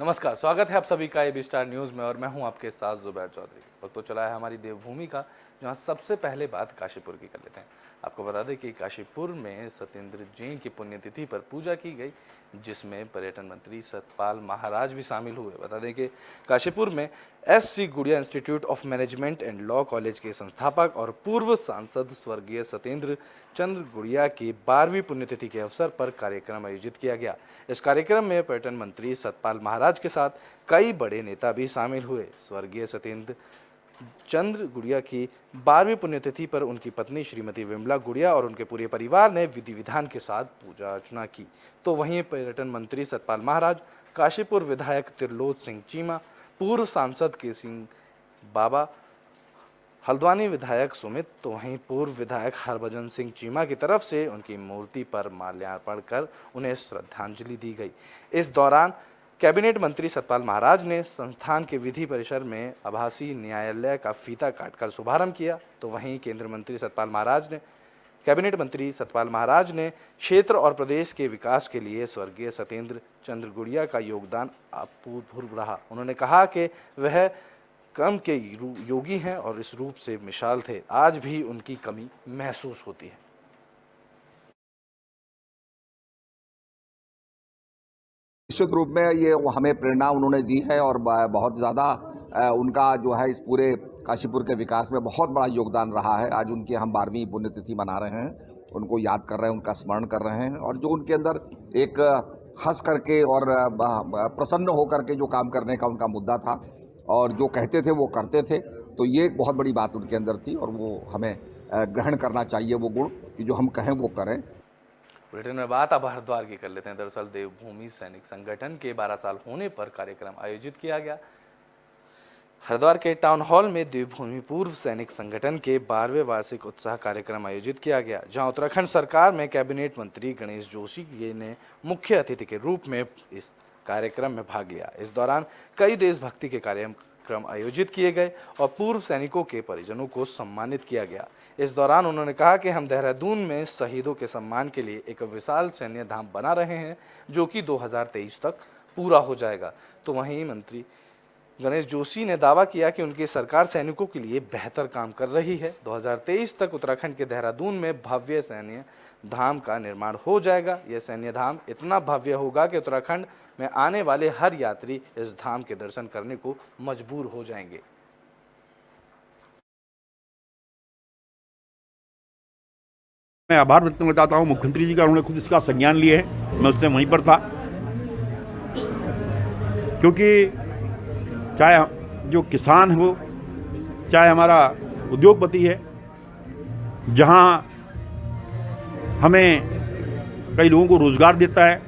नमस्कार, स्वागत है आप सभी का एबी स्टार न्यूज़ में और मैं हूं आपके साथ जुबैर चौधरी। वक्त तो चला है हमारी देवभूमि का, जहां सबसे पहले बात काशीपुर की कर लेते हैं। आपको बता दें कि काशीपुर में सत्येंद्र जैन की पुण्यतिथि पर पूजा की गई, जिसमें पर्यटन मंत्री सतपाल महाराज भी शामिल हुए। बता दें कि काशीपुर में एस.सी. गुड़िया institute of management and law college के संस्थापक और पूर्व सांसद स्वर्गीय सत्येंद्र चंद्र गुड़िया की 12वीं पुण्यतिथि के अवसर पर कार्यक्रम आयोजित किया गया। इस कार्यक्रम में पर्यटन मंत्री सतपाल महाराज के साथ कई बड़े नेता भी शामिल हुए। स्वर्गीय सत्येंद्र चंद्र गुड़िया की 12वीं पुण्यतिथि पर उनकी पत्नी श्रीमती विमला गुड़िया और उनके पूरे परिवार ने विधि विधान के साथ पूजा अर्चना की। तो वहीं पर्यटन मंत्री सतपाल महाराज, काशीपुर विधायक त्रिलोक सिंह चीमा, पूर्व सांसद के सिंह बाबा, हल्द्वानी विधायक सुमित, तो वहीं पूर्व विधायक हरभजन सिंह चीमा की तरफ से उनकी मूर्ति पर माल्यार्पण कर उन्हें श्रद्धांजलि दी गई। इस दौरान कैबिनेट मंत्री सतपाल महाराज ने संस्थान के विधि परिसर में आभासी न्यायालय का फीता काटकर शुभारंभ किया। तो वहीं कैबिनेट मंत्री सतपाल महाराज ने क्षेत्र और प्रदेश के विकास के लिए स्वर्गीय सत्येंद्र चंद्र गुड़िया का योगदान अभूतपूर्व रहा। उन्होंने कहा कि वह कर्म के योगी हैं और इस रूप से मिसाल थे। आज भी उनकी कमी महसूस होती है। निश्चित रूप में ये हमें प्रेरणा उन्होंने दी है और बहुत ज़्यादा उनका जो है इस पूरे काशीपुर के विकास में बहुत बड़ा योगदान रहा है। आज उनकी हम 12वीं पुण्यतिथि मना रहे हैं, उनको याद कर रहे हैं, उनका स्मरण कर रहे हैं और जो उनके अंदर एक हंस करके और प्रसन्न होकर के जो काम करने का उनका मुद्दा था और जो कहते थे वो करते थे, तो ये एक बहुत बड़ी बात उनके अंदर थी और वो हमें ग्रहण करना चाहिए वो गुण कि जो हम कहें वो करें। बुलेटिन में बात अब हरिद्वार की कर लेते हैं। दरअसल देवभूमि सैनिक संगठन के 12 साल होने पर कार्यक्रम आयोजित किया गया। हरिद्वार के टाउन हॉल में देवभूमि पूर्व सैनिक संगठन के 12वें वार्षिक उत्साह कार्यक्रम आयोजित किया गया, जहां उत्तराखंड सरकार में कैबिनेट मंत्री गणेश जोशी ने मुख्य अतिथि के रूप में इस कार्यक्रम में भाग लिया। इस दौरान कई देशभक्ति के कार्यक्रम आयोजित किए गए और पूर्व सैनिकों के परिजनों को सम्मानित किया गया। इस दौरान उन्होंने कहा कि हम देहरादून में शहीदों के सम्मान के लिए एक विशाल सैन्य धाम बना रहे हैं, जो कि 2023 तक पूरा हो जाएगा। तो वहीं मंत्री गणेश जोशी ने दावा किया कि उनकी सरकार सैनिकों के लिए बेहतर काम कर रही है। 2023 तक उत्तराखंड के देहरादून में भव्य सैन्य धाम का निर्माण हो जाएगा। यह सैन्य धाम इतना भव्य होगा कि उत्तराखंड में आने वाले हर यात्री इस धाम के दर्शन करने को मजबूर हो जाएंगे। मैं आभार व्यक्त करना चाहता हूँ मुख्यमंत्री जी का, उन्होंने खुद इसका संज्ञान लिए है। मैं उससे वहीं पर था, क्योंकि चाहे जो किसान हो, चाहे हमारा उद्योगपति है, जहाँ हमें कई लोगों को रोजगार देता है,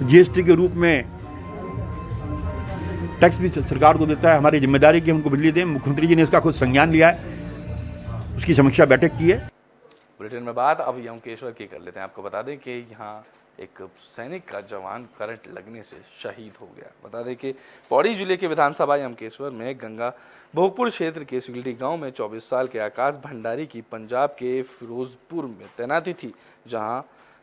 जीएसटी के रूप में टैक्स भी सरकार को देता है, हमारी जिम्मेदारी की उनको बिजली दें। मुख्यमंत्री जी ने इसका खुद संज्ञान लिया है, उसकी समीक्षा बैठक की है। बुलेटिन में बात अब यमकेश्वर की कर लेते हैं। आपको बता दें कि यहाँ एक सैनिक का जवान करंट लगने से शहीद हो गया। बता दें कि पौड़ी जिले के विधानसभा यमकेश्वर में गंगा भोगपुर क्षेत्र के सिगल्टी गांव में 24 साल के आकाश भंडारी की पंजाब के फिरोजपुर में तैनाती थी, जहां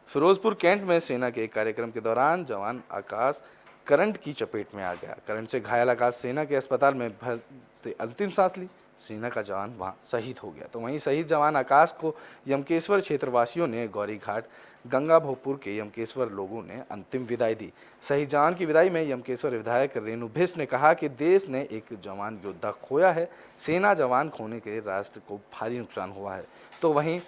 फिरोजपुर कैंट में सेना के एक कार्यक्रम के दौरान जवान आकाश करंट की चपेट में आ गया। करंट से घायल आकाश सेना के अस्पताल में भर्ती अंतिम सांस ली। सेना का जवान वहां शहीद हो गया। तो वहीं शहीद जवान आकाश को यमकेश्वर क्षेत्रवासियों ने गौरी घाट गंगा भोगपुर के यमकेश्वर लोगों ने अंतिम विदाई दी। शहीद जवान की विदाई में यमकेश्वर विधायक रेणु भिष्ट ने कहा कि देश ने एक जवान योद्धा खोया है। सेना जवान खोने के राष्ट्र को भारी नुकसान हुआ है। तो वहीं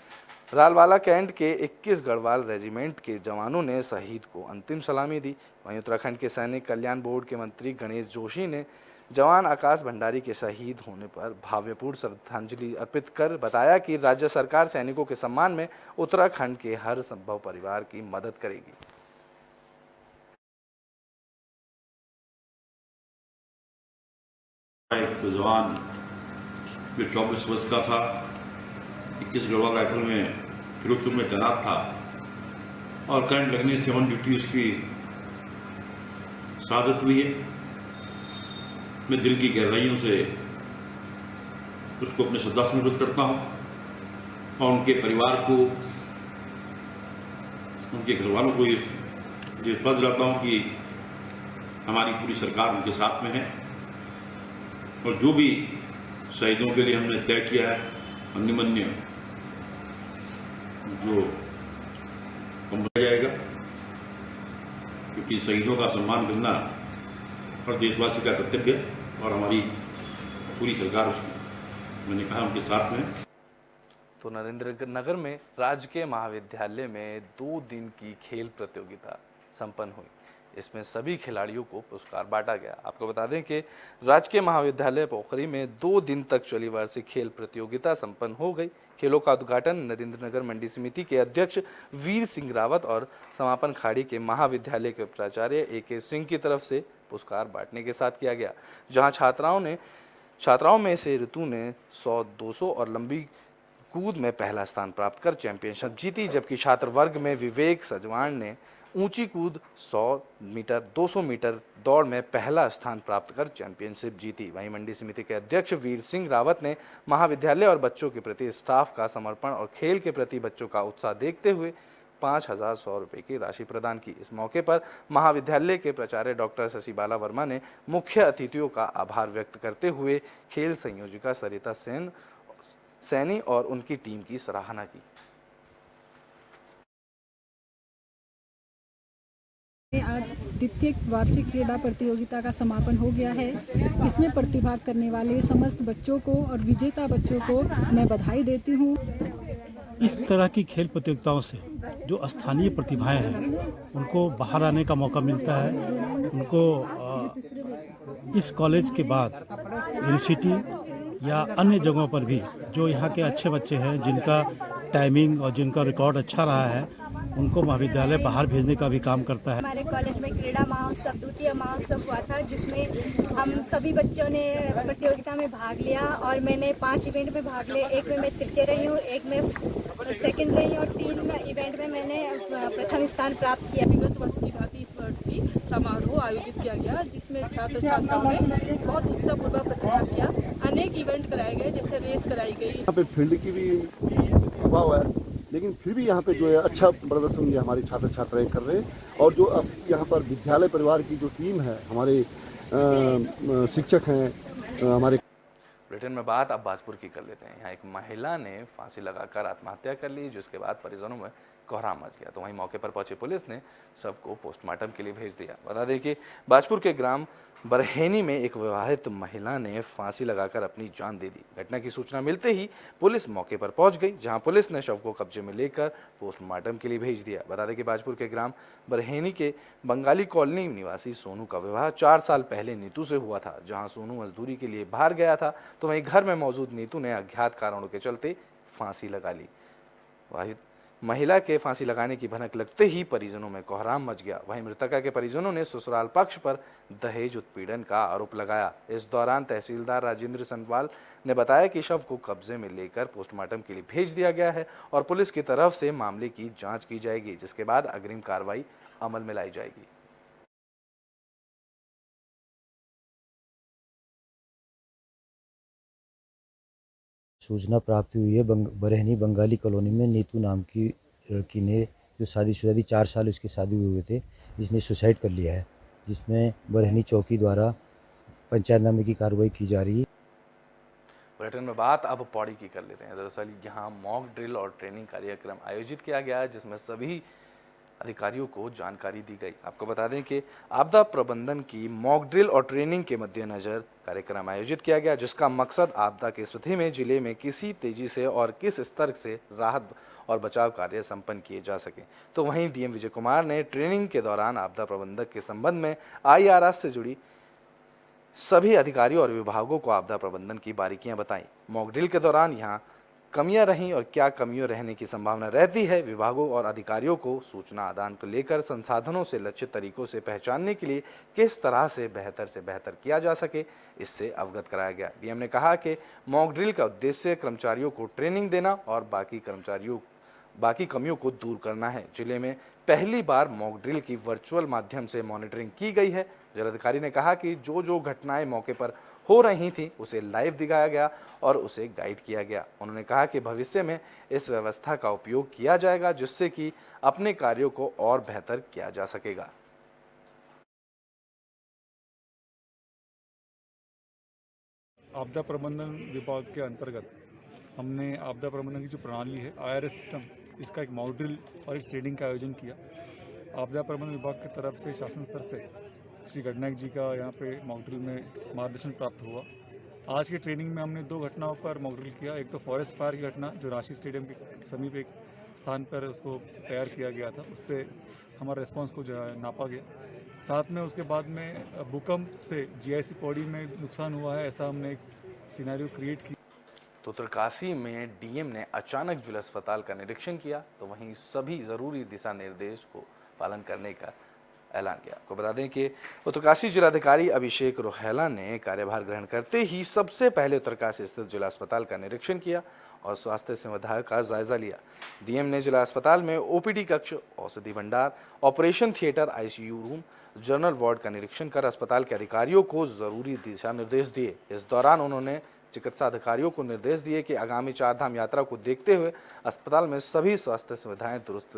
रालवाला कैंट के 21 गढ़वाल रेजिमेंट के जवानों ने शहीद को अंतिम सलामी दी। वहीं उत्तराखंड के सैनिक कल्याण बोर्ड के मंत्री गणेश जोशी ने जवान आकाश भंडारी के शहीद होने पर भावपूर्ण श्रद्धांजलि अर्पित कर बताया कि राज्य सरकार सैनिकों के सम्मान में उत्तराखंड के हर संभव परिवार की मदद करेगी। एक जवान जो 24 वर्ष का था, 21 गढ़वाल राइफल में फिरोजपुर में तैनात था और करंट लगने से ऑन ड्यूटी उसकी शहादत हुई है। मैं दिल की गहराइयों से उसको अपने श्रद्धासुमन करता हूँ और उनके परिवार को, उनके घर वालों को ये विश्वास दिलाता हूँ कि हमारी पूरी सरकार उनके साथ में है और जो भी शहीदों के लिए हमने तय किया है अन्यमन्य जो कम जाएगा, क्योंकि शहीदों का सम्मान करना हर देशवासी का कर्तव्य है और हमारी पूरी सरकार उसकी मैंने कहा उनके साथ में। तो नरेंद्र नगर में राजकीय महाविद्यालय में 2 दिन की खेल प्रतियोगिता संपन्न हुई। इसमें सभी खिलाड़ियों को पुरस्कार बांटा गया। आपको बता दें कि राजकीय महाविद्यालय पोखरी में 2 दिन तक चली वार्षिक खेल प्रतियोगिता संपन्न हो गई। खेलों का उद्घाटन नरेंद्र नगर मंडी समिति के अध्यक्ष वीर सिंह रावत और समापन खाड़ी के महाविद्यालय के प्राचार्य AK सिंह की तरफ से पुरस्कार बांटने के साथ किया गया, जहां छात्राओं में से ऋतु ने 100, 200 और लंबी कूद में पहला स्थान प्राप्त कर चैंपियनशिप जीती, जबकि छात्र वर्ग में विवेक सजवाण ने ऊंची कूद 100 मीटर, 200 मीटर दौड़ में पहला स्थान प्राप्त कर चैंपियनशिप जीती। वहीं मंडी समिति के अध्यक्ष वीर सिंह रावत ने महाविद्यालय और बच्चों के प्रति स्टाफ का समर्पण और खेल के प्रति बच्चों का उत्साह देखते हुए 5,100 रुपये की राशि प्रदान की। इस मौके पर महाविद्यालय के प्राचार्य डॉक्टर शशिबाला वर्मा ने मुख्य अतिथियों का आभार व्यक्त करते हुए खेल संयोजिका सरिता सैनी और उनकी टीम की सराहना की। आज द्वितीय वार्षिक क्रीड़ा प्रतियोगिता का समापन हो गया है। इसमें प्रतिभाग करने वाले समस्त बच्चों को और विजेता बच्चों को मैं बधाई देती हूँ। इस तरह की खेल प्रतियोगिताओं से जो स्थानीय प्रतिभाएं हैं उनको बाहर आने का मौका मिलता है। उनको इस कॉलेज के बाद यूनिवर्सिटी या अन्य जगहों पर भी जो यहाँ के अच्छे बच्चे हैं जिनका टाइमिंग और जिनका रिकॉर्ड अच्छा रहा है उनको महाविद्यालय बाहर भेजने का भी काम करता है। हमारे कॉलेज में क्रीड़ा महोत्सव, द्वितीय महोत्सव हुआ था, जिसमें हम सभी बच्चों ने प्रतियोगिता में भाग लिया और मैंने 5 इवेंट में भाग लिया। एक में मैं तृतीय रही हूँ, एक में सेकंड रही और 3 इवेंट में मैंने प्रथम स्थान प्राप्त किया। विगत वर्ष की भांति इस वर्ष भी समारोह आयोजित किया गया, जिसमें छात्र छात्राओं ने बहुत उत्साहपूर्वक प्रतिभाग किया। अनेक इवेंट कराए गए, जैसे रेस कराई गई। यहाँ पे फील्ड की भी अभाव है, लेकिन फिर भी यहाँ पे जो है अच्छा प्रदर्शन ये हमारे छात्र छात्राएं कर रहे हैं। और जो अब यहाँ पर विद्यालय परिवार की जो टीम है, हमारे शिक्षक हैं हमारे। ब्रिटेन में बात अब बाजपुर की कर लेते हैं। यहाँ एक महिला ने फांसी लगाकर आत्महत्या कर ली, जिसके बाद परिजनों में कोहराम मच गया। तो वहीं मौके पर पहुंची पुलिस ने शव को पोस्टमार्टम के लिए भेज दिया। बता दें कि बाजपुर के ग्राम बरहेनी में एक विवाहित महिला ने फांसी लगाकर अपनी जान दे दी। घटना की सूचना मिलते ही पुलिस मौके पर पहुंच गई, जहां पुलिस ने शव को कब्जे में लेकर पोस्टमार्टम के लिए भेज दिया। बता दें कि बाजपुर के ग्राम बरहेनी के बंगाली कॉलोनी निवासी सोनू का विवाह 4 साल पहले नीतू से हुआ था, जहां सोनू मजदूरी के लिए बाहर गया था, तो वहीं घर में मौजूद नीतू ने अज्ञात कारणों के चलते फांसी लगा ली। महिला के फांसी लगाने की भनक लगते ही परिजनों में कोहराम मच गया। वहीं मृतका के परिजनों ने ससुराल पक्ष पर दहेज उत्पीड़न का आरोप लगाया। इस दौरान तहसीलदार राजेंद्र सनवाल ने बताया कि शव को कब्जे में लेकर पोस्टमार्टम के लिए भेज दिया गया है और पुलिस की तरफ से मामले की जांच की जाएगी, जिसके बाद अग्रिम कार्रवाई अमल में लाई जाएगी। सूचना प्राप्त हुई है बरहेनी बंगाली कॉलोनी में नीतू नाम की लड़की ने, जो शादीशुदा थी, 4 साल उसकी शादी हुए थे, जिसने सुसाइड कर लिया है, जिसमें बरहेनी चौकी द्वारा पंचायतनामे की कार्रवाई की जा रही है। ब्रिटेन में बात अब पौड़ी की कर लेते हैं। दरअसल यहाँ मॉक ड्रिल और ट्रेनिंग कार्यक्रम आयोजित किया गया, जिसमें सभी अधिकारियों को जानकारी दी गई। आपको बता दें कि आपदा प्रबंधन की मॉक ड्रिल और ट्रेनिंग के मद्देनजर कार्यक्रम आयोजित किया गया, जिसका मकसद आपदा की स्थिति में जिले में किसी तेजी से और किस स्तर से राहत और बचाव कार्य संपन्न किए जा सके। तो वहीं डीएम विजय कुमार ने ट्रेनिंग के दौरान आपदा प्रबंधक के संबंध में IRS से जुड़ी सभी अधिकारियों और विभागों को आपदा प्रबंधन की बारीकियां बताई। मॉक ड्रिल के दौरान यहाँ कमियां रहीं और क्या कमियों रहने की संभावना रहती है, विभागों और अधिकारियों को सूचना आदान को लेकर संसाधनों से लक्षित तरीकों से पहचानने के लिए किस तरह से बेहतर किया जा सके, इससे अवगत कराया गया। डीएम ने कहा कि मॉक ड्रिल का उद्देश्य कर्मचारियों को ट्रेनिंग देना और बाकी कमियों को दूर करना है। जिले में पहली बार मॉक ड्रिल की वर्चुअल माध्यम से मॉनिटरिंग की गई है। जिलाधिकारी ने कहा कि जो घटनाएं मौके पर हो रही थी उसे लाइव दिखाया गया और उसे गाइड किया गया। उन्होंने कहा कि भविष्य में इस व्यवस्था का उपयोग किया जाएगा, जिससे कि अपने कार्यों को और बेहतर किया जा सकेगा। आपदा प्रबंधन विभाग के अंतर्गत हमने आपदा प्रबंधन की जो प्रणाली है IRS सिस्टम, इसका एक मॉक ड्रिल और एक ट्रेनिंग का आयोजन किया। आपदा प्रबंधन विभाग की तरफ से शासन स्तर से श्री गणनायक जी का यहाँ पे मॉक ड्रिल में मार्गदर्शन प्राप्त हुआ। आज की ट्रेनिंग में हमने 2 घटनाओं पर मॉक ड्रिल किया। एक तो फॉरेस्ट फायर की घटना जो रांची स्टेडियम के समीप एक स्थान पर उसको तैयार किया गया था, उस पर हमारे रिस्पॉन्स को जो है नापा गया। साथ में उसके बाद में भूकंप से GIC पौड़ी में नुकसान हुआ है, ऐसा हमने एक सिनेरियो क्रिएट किया। तो उत्तरकाशी में डीएम ने अचानक जिला अस्पताल का निरीक्षण किया, तो वहीं सभी ज़रूरी दिशा निर्देश को पालन करने का ऐलान किया। आपको बता दें कि उत्तरकाशी जिलाधिकारी अभिषेक रोहेला ने कार्यभार ग्रहण करते ही सबसे पहले उत्तरकाशी स्थित जिला अस्पताल का निरीक्षण किया और स्वास्थ्य सुविधाओं का जायजा लिया। डीएम ने जिला अस्पताल में OPD कक्ष, औषधि भंडार, operation theatre, ICU room, general ward का निरीक्षण कर अस्पताल के अधिकारियों को जरूरी दिशा निर्देश दिए। इस दौरान उन्होंने चिकित्सा अधिकारियों को निर्देश दिए कि आगामी 4 धाम यात्रा को देखते हुए अस्पताल में सभी स्वास्थ्य सुविधाएं दुरुस्त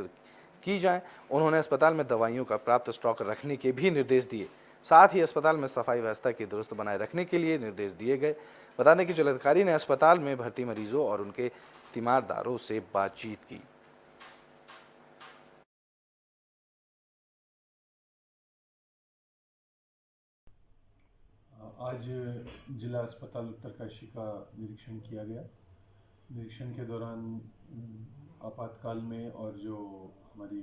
की जाएं। उन्होंने अस्पताल में दवाइयों का पर्याप्त स्टॉक रखने के भी निर्देश दिए। साथ ही अस्पताल में सफाई व्यवस्था की दुरुस्त बनाए रखने के लिए निर्देश दिए गए। बता दें कि जिलाधिकारी ने अस्पताल में भर्ती मरीजों और उनके तीमारदारों से बातचीत की। आज जिला अस्पताल उत्तरकाशी का निरीक्षण किया गया। निरीक्षण के दौरान आपातकाल में और जो हमारी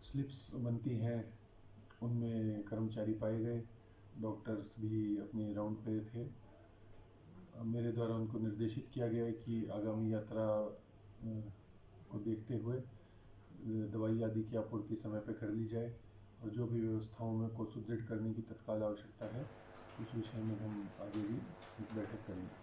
स्लिप्स बनती हैं उनमें कर्मचारी पाए गए। डॉक्टर्स भी अपने राउंड पे थे। मेरे द्वारा उनको निर्देशित किया गया है कि आगामी यात्रा को देखते हुए दवाई आदि की आपूर्ति समय पर कर ली जाए और जो भी व्यवस्थाओं में को सुदृढ़ करने की तत्काल आवश्यकता है उस विषय में हम आगे भी बैठक करेंगे।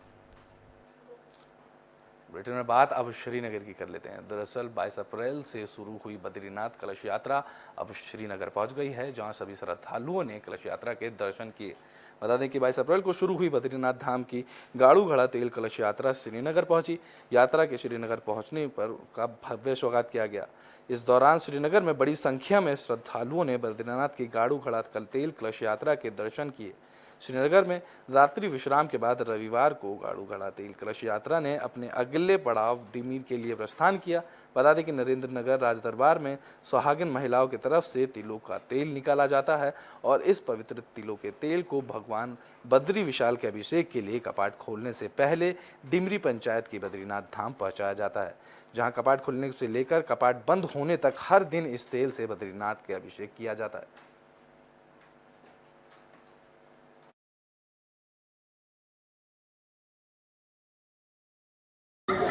ब्रिटेन में बात अब श्रीनगर की कर लेते हैं। दरअसल 22 अप्रैल से शुरू हुई बद्रीनाथ कलश यात्रा अब श्रीनगर पहुंच गई है, जहां सभी श्रद्धालुओं ने कलश यात्रा के दर्शन किए। बता दें कि 22 अप्रैल को शुरू हुई बद्रीनाथ धाम की गाड़ू घड़ा तेल कलश यात्रा श्रीनगर पहुंची। यात्रा के श्रीनगर पहुंचने पर का भव्य स्वागत किया गया। इस दौरान श्रीनगर में बड़ी संख्या में श्रद्धालुओं ने बद्रीनाथ की गाड़ू घड़ा तेल कलश यात्रा के दर्शन किए। श्रीनगर में रात्रि विश्राम के बाद रविवार को गाड़ू घड़ा तेल कलश यात्रा ने अपने अगले पड़ाव डिमीर के लिए प्रस्थान किया। बता दें कि नरेंद्र नगर राजदरबार में सुहागिन महिलाओं की तरफ से तिलों का तेल निकाला जाता है और इस पवित्र तिलों के तेल को भगवान बद्री विशाल के अभिषेक के लिए कपाट खोलने से पहले डिमरी पंचायत की बद्रीनाथ धाम पहुंचाया जाता है, जहां कपाट खुलने से लेकर कपाट बंद होने तक हर दिन इस तेल से बद्रीनाथ के अभिषेक किया जाता है।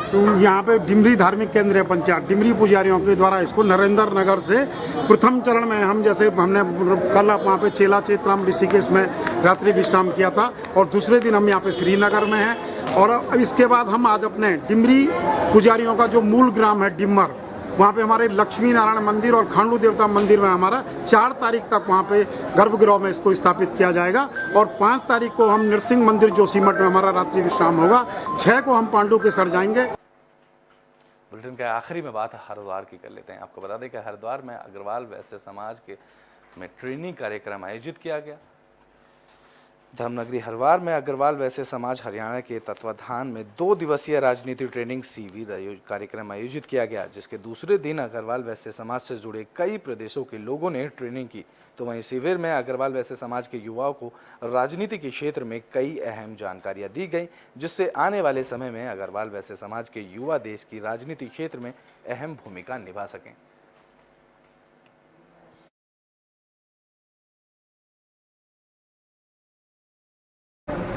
तो यहाँ पे डिमरी धार्मिक केंद्र है पंचायत, डिमरी पुजारियों के द्वारा इसको नरेंद्र नगर से प्रथम चरण में हम जैसे हमने कल वहाँ पे चेला चेतराम ऋषिकेश में रात्रि विश्राम किया था और दूसरे दिन हम यहाँ पे श्रीनगर में हैं और अब इसके बाद हम आज अपने डिमरी पुजारियों का जो मूल ग्राम है डिमर, वहाँ पे हमारे लक्ष्मी नारायण मंदिर और खांडू देवता मंदिर में हमारा 4 तारीख तक वहाँ पे गर्भगृह में इसको स्थापित किया जाएगा और 5 तारीख को हम नरसिंह मंदिर जोशीमठ में हमारा रात्रि विश्राम होगा। 6 को हम पांडु के सर जाएंगे। बुलेटिन के आखिरी में बात हरिद्वार की कर लेते हैं। आपको बता दें कि हरिद्वार में अग्रवाल वैश्य समाज के में ट्रेनिंग कार्यक्रम आयोजित किया गया। धर्मनगरी हरिद्वार में अग्रवाल वैश्य समाज हरियाणा के तत्वाधान में 2 दिवसीय राजनीति ट्रेनिंग शिविर कार्यक्रम आयोजित किया गया, जिसके दूसरे दिन अग्रवाल वैश्य समाज से जुड़े कई प्रदेशों के लोगों ने ट्रेनिंग की। तो वहीं शिविर में अग्रवाल वैश्य समाज के युवाओं को राजनीति के क्षेत्र में कई अहम जानकारियां दी गई, जिससे आने वाले समय में अग्रवाल वैश्य समाज के युवा देश की राजनीति क्षेत्र में अहम भूमिका निभा सकें।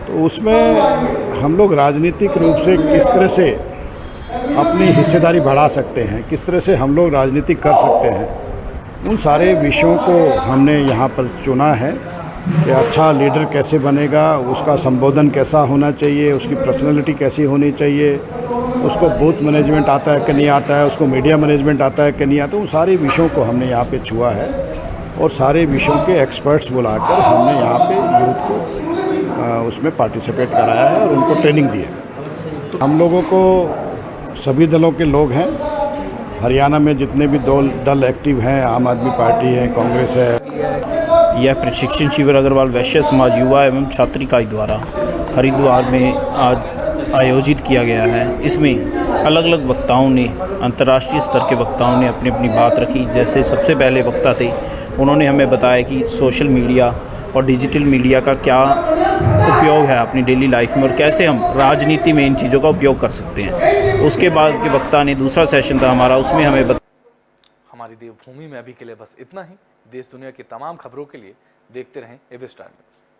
तो उसमें हम लोग राजनीतिक रूप से किस तरह से अपनी हिस्सेदारी बढ़ा सकते हैं, किस तरह से हम लोग राजनीति कर सकते हैं, उन सारे विषयों को हमने यहाँ पर चुना है कि अच्छा लीडर कैसे बनेगा, उसका संबोधन कैसा होना चाहिए, उसकी पर्सनैलिटी कैसी होनी चाहिए, उसको बूथ मैनेजमेंट आता है कि नहीं आता है, उसको मीडिया मैनेजमेंट आता है कि नहीं आता, उन सारे विषयों को हमने यहाँ पे छुआ है और सारे विषयों के एक्सपर्ट्स बुलाकर हमने यहाँ पे यूथ को उसमें पार्टिसिपेट कराया है और उनको ट्रेनिंग दी है। हम लोगों को सभी दलों के लोग हैं, हरियाणा में जितने भी दल एक्टिव हैं, आम आदमी पार्टी है, कांग्रेस है, यह प्रशिक्षण शिविर अग्रवाल वैश्य समाज युवा एवं छात्र इकाई द्वारा हरिद्वार में आज आयोजित किया गया है। इसमें अलग अलग वक्ताओं ने, अंतर्राष्ट्रीय स्तर के वक्ताओं ने अपनी अपनी बात रखी। जैसे सबसे पहले वक्ता थे, उन्होंने हमें बताया कि सोशल मीडिया और डिजिटल मीडिया का क्या उपयोग है अपनी डेली लाइफ में और कैसे हम राजनीति में इन चीज़ों का उपयोग कर सकते हैं। उसके बाद के वक्ता ने दूसरा सेशन था हमारा, उसमें हमें हमारी देवभूमि में अभी के लिए बस इतना ही। देश दुनिया की तमाम खबरों के लिए देखते रहें एबी स्टार न्यूज़।